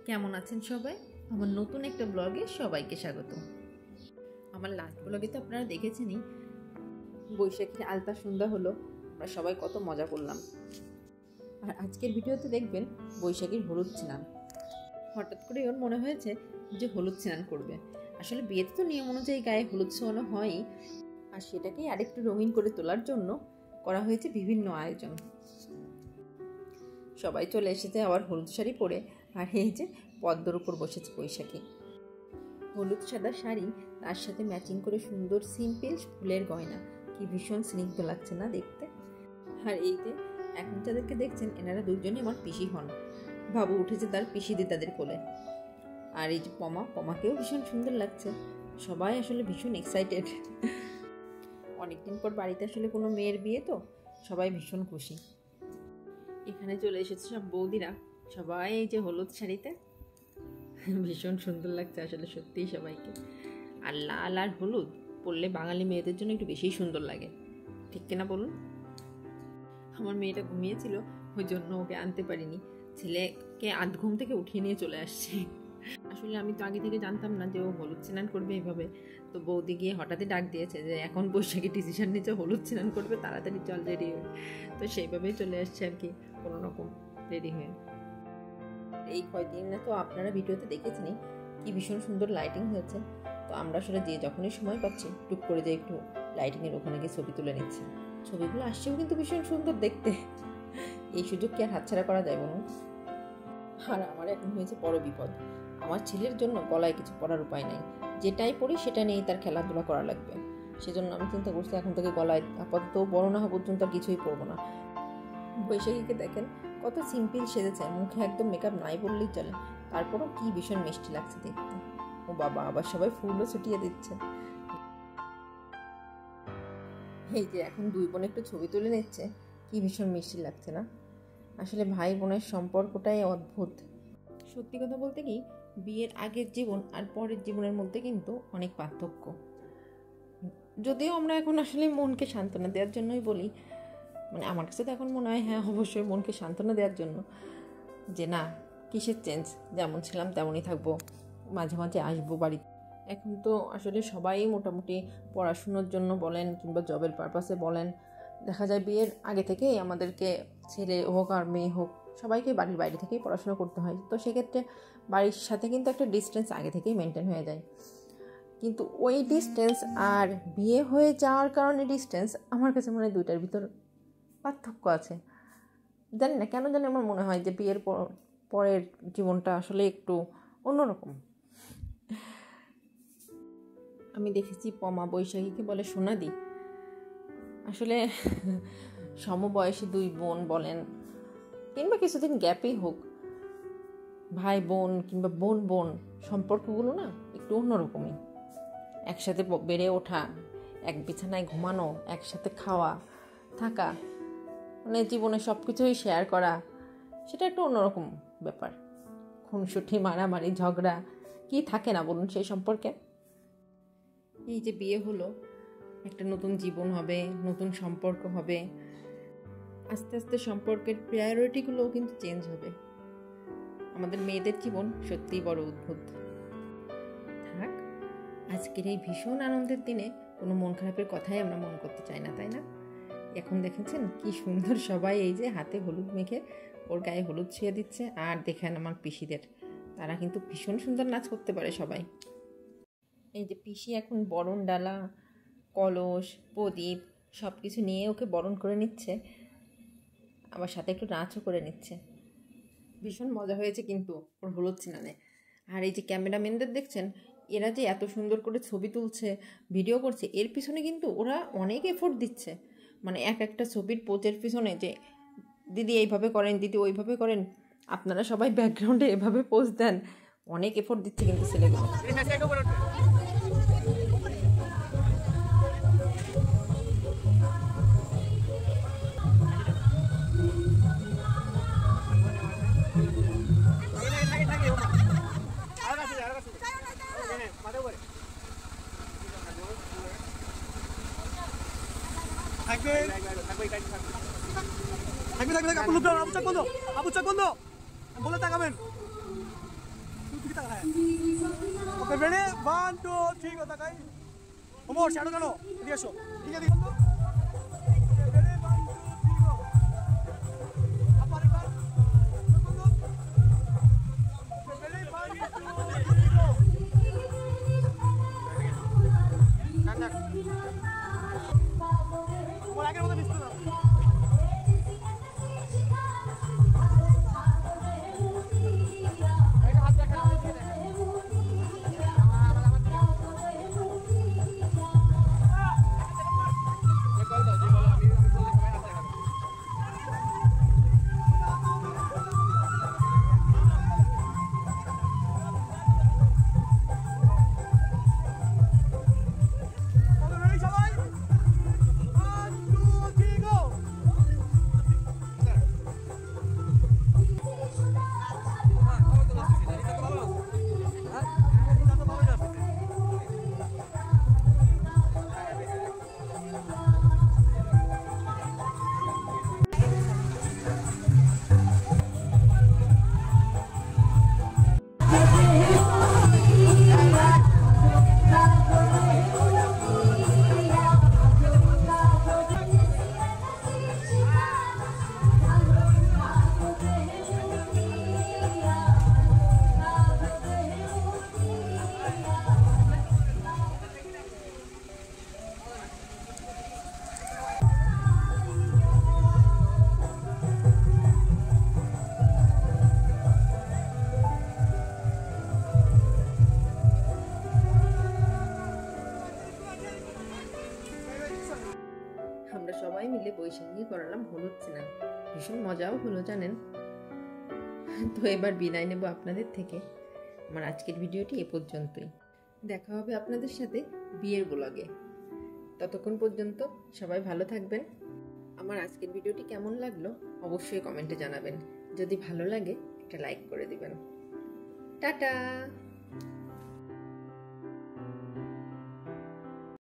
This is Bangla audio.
কেমন আছেন সবাই? আমার নতুন একটা ব্লগে সবাইকে স্বাগত। আমার লাস্ট ব্লগে তো আপনারা দেখেছেনই বৈশাখীর আলতা সন্ধ্যা হলো, আমরা সবাই কত মজা করলাম। আর আজকের ভিডিওতে দেখবেন বৈশাখীর হলুদ স্নান। হঠাৎ করে ওর মনে হয়েছে যে হলুদ স্নান করবে। আসলে বিয়েতে তো নিয়ম অনুযায়ী গায়ে হলুদ ছোঁয়ানো হয়ই, আর সেটাকেই আরেকটু রঙিন করে তোলার জন্য করা হয়েছে বিভিন্ন আয়োজন। সবাই চলে এসেছে আবার হলুদ শাড়ি পরে, আর এই যে পদ্মর উপর বসেছে বৈশাখী। হলুদ সাদা শাড়ি, তার সাথে ম্যাচিং করে সুন্দর সিম্পল ফুলের গয়না, কি ভীষণ স্নিগ্ধ লাগছে না দেখতে। আর এই যে এখন যাদেরকে দেখছেন এনারা দুজনই আমার পিসি হন। বাবু উঠেছে তার পিসিদি তাদের কোলে। আর এই যে পমাকেও ভীষণ সুন্দর লাগছে। সবাই আসলে ভীষণ এক্সাইটেড। অনেকদিন পর বাড়িতে আসলে কোনো মেয়ের বিয়ে, তো সবাই ভীষণ খুশি। এখানে চলে এসেছে সব বৌদিরা, সবাই এই যে হলুদ শাড়িতে, ভীষণ সুন্দর লাগছে আসলে সত্যিই সবাইকে। আর লাল আর হলুদ পরলে বাঙালি মেয়েদের জন্য একটু বেশিই সুন্দর লাগে, ঠিক কিনা বলুন? আমার মেয়েটা ঘুমিয়েছিল, ওই জন্য ওকে আনতে পারিনি। ছেলেকে আধ ঘুম থেকে উঠিয়ে নিয়ে চলে আসছে। আসলে আমি তো আগে থেকে জানতাম না যে ও হলুদ স্নান করবে এইভাবে। তো বৌদি গিয়ে হঠাৎই ডাক দিয়েছে যে এখন বৈশাখী ডিসিশন নিচ্ছে হলুদ স্নান করবে, তাড়াতাড়ি চল রেডি হয়ে। তো সেইভাবেই চলে আসছে আর কি, কোনো রকম রেডি হয়ে। এই কয়দিন না তো আপনারা ভিডিওতে দেখেছেনই কি ভীষণ সুন্দর লাইটিং হয়েছে। তো আমরা আসলে যে যখনই সময় পাচ্ছি টুক করে যে একটু লাইটিংয়ের ওখানে গিয়ে ছবি তুলে নিচ্ছি। ছবিগুলো আসছেও কিন্তু ভীষণ সুন্দর দেখতে। এই সুযোগ কি আর হাতছাড়া করা যায় বলুন? আর আমার এখন হয়েছে বড় বিপদ। আমার ছেলের জন্য গলায় কিছু পরার উপায় নাই, যেটাই পরি সেটা নিয়েই তার খেলাধুলা করা লাগবে। সেজন্য আমি চিন্তা করছি এখন থেকে গলায় আপাতত বড় না হওয়া পর্যন্ত আর কিছুই পরবো না। বৈশাখীকে দেখেন কত সিম্পল সেজেছে, মুখে একদম মেকআপ নাই বললেই চলে, তারপরও কি ভীষণ মিষ্টি লাগছে দেখতে। ও বাবা, আবার সবাই ফুলও ছুটিয়ে দিচ্ছে। এই যে এখন দুই বোন একটু ছবি তুলে নিচ্ছে, কি ভীষণ মিষ্টি লাগছে না? আসলে ভাই বোনের সম্পর্কটাই অদ্ভুত। সত্যি কথা বলতে কি, বিয়ের আগের জীবন আর পরের জীবনের মধ্যে কিন্তু অনেক পার্থক্য। যদিও আমরা এখন আসলে মনকে সান্ত্বনা দেওয়ার জন্যই বলি, মানে আমার কাছে তো এখন মনে হয় হ্যাঁ অবশ্যই মনকে সান্ত্বনা দেওয়ার জন্য, যে না কিসের চেঞ্জ, যেমন ছিলাম তেমনই থাকবো, মাঝে মাঝে আসবো বাড়ি। এখন তো আসলে সবাই মোটামুটি পড়াশুনোর জন্য বলেন কিংবা জবের পারপাসে বলেন, দেখা যায় বিয়ের আগে থেকেই আমাদেরকে ছেলে হোক আর মেয়ে হোক সবাইকে বাড়ির বাইরে থেকেই পড়াশোনা করতে হয়। তো সেক্ষেত্রে বাড়ির সাথে কিন্তু একটা ডিস্টেন্স আগে থেকেই মেনটেন হয়ে যায়। কিন্তু ওই ডিস্টেন্স আর বিয়ে হয়ে যাওয়ার কারণে ডিস্টেন্স, আমার কাছে মনে হয় দুইটার ভিতর পার্থক্য আছে। জানি না কেন জানি আমার মনে হয় যে বিয়ের পরের জীবনটা আসলে একটু অন্যরকম। আমি দেখেছি পমা বৈশাখীকে বলে সোনাদি। আসলে সমবয়সী দুই বোন বলেন কিংবা কিছুদিন গ্যাপেই হোক, ভাই বোন কিংবা বোন বোন সম্পর্কগুলো না একটু অন্যরকমই। একসাথে বেড়ে ওঠা, এক বিছানায় ঘুমানো, একসাথে খাওয়া থাকা, মানে জীবনে সব কিছুই শেয়ার করা, সেটা একটু অন্যরকম ব্যাপার। খুনসুটি, মারামারি, ঝগড়া কি থাকে না বলুন সেই সম্পর্কে? এই যে বিয়ে হলো, একটা নতুন জীবন হবে, নতুন সম্পর্ক হবে, আস্তে আস্তে সম্পর্কের প্রায়োরিটিগুলোও কিন্তু চেঞ্জ হবে। আমাদের মেয়েদের জীবন সত্যিই বড় অদ্ভুত। থাক, আজকের এই ভীষণ আনন্দের দিনে কোনো মন খারাপের কথাই আমরা মনে করতে চাই না, তাই না? এখন দেখেছেন কি সুন্দর সবাই এই যে হাতে হলুদ মেখে ওর গায়ে হলুদ ছুঁয়ে দিচ্ছে। আর দেখেন আমার পিসিদের, তারা কিন্তু ভীষণ সুন্দর নাচ করতে পারে সবাই। এই যে পিসি এখন বরণ ডালা, কলস, প্রদীপ সব কিছু নিয়ে ওকে বরণ করে নিচ্ছে, আবার সাথে একটু নাচও করে নিচ্ছে। ভীষণ মজা হয়েছে কিন্তু ওর হলুদ স্নানে। আর এই যে ক্যামেরাম্যানদের দেখছেন, এরা যে এত সুন্দর করে ছবি তুলছে, ভিডিও করছে, এর পিছনে কিন্তু ওরা অনেক এফোর্ট দিচ্ছে। মানে এক একটা ছবির পোজের পিছনে যে দিদি এইভাবে করেন, দিদি ওইভাবে করেন, আপনারা সবাই ব্যাকগ্রাউন্ডে এভাবে পোজ দেন, অনেক এফোর্ট দিচ্ছে কিন্তু ছেলেগুলো। আপু চোখ বন্ধ, বলে তাকাবেন। ओके रेडी 1 2 3 को ताकाई ओमो शैडो कानो एदिকে আসো ঠিক আছে দেখো रेडी 1 2 3 को আবার একবার रेडी 1 2 3 को কান্না ওর আগের মতো মিস করো আমরা সবাই মিলে বৈশাখী করালাম হলুদ স্নান, ভীষণ মজাও হলো জানেন। তো এবার বিদায় নেব আপনাদের থেকে। আমার আজকের ভিডিওটি এ পর্যন্তই, দেখা হবে আপনাদের সাথে বিয়ের ব্লগে। ততক্ষণ পর্যন্ত সবাই ভালো থাকবেন। আমার আজকের ভিডিওটি কেমন লাগলো অবশ্যই কমেন্টে জানাবেন, যদি ভালো লাগে একটা লাইক করে দিবেন। টাটা।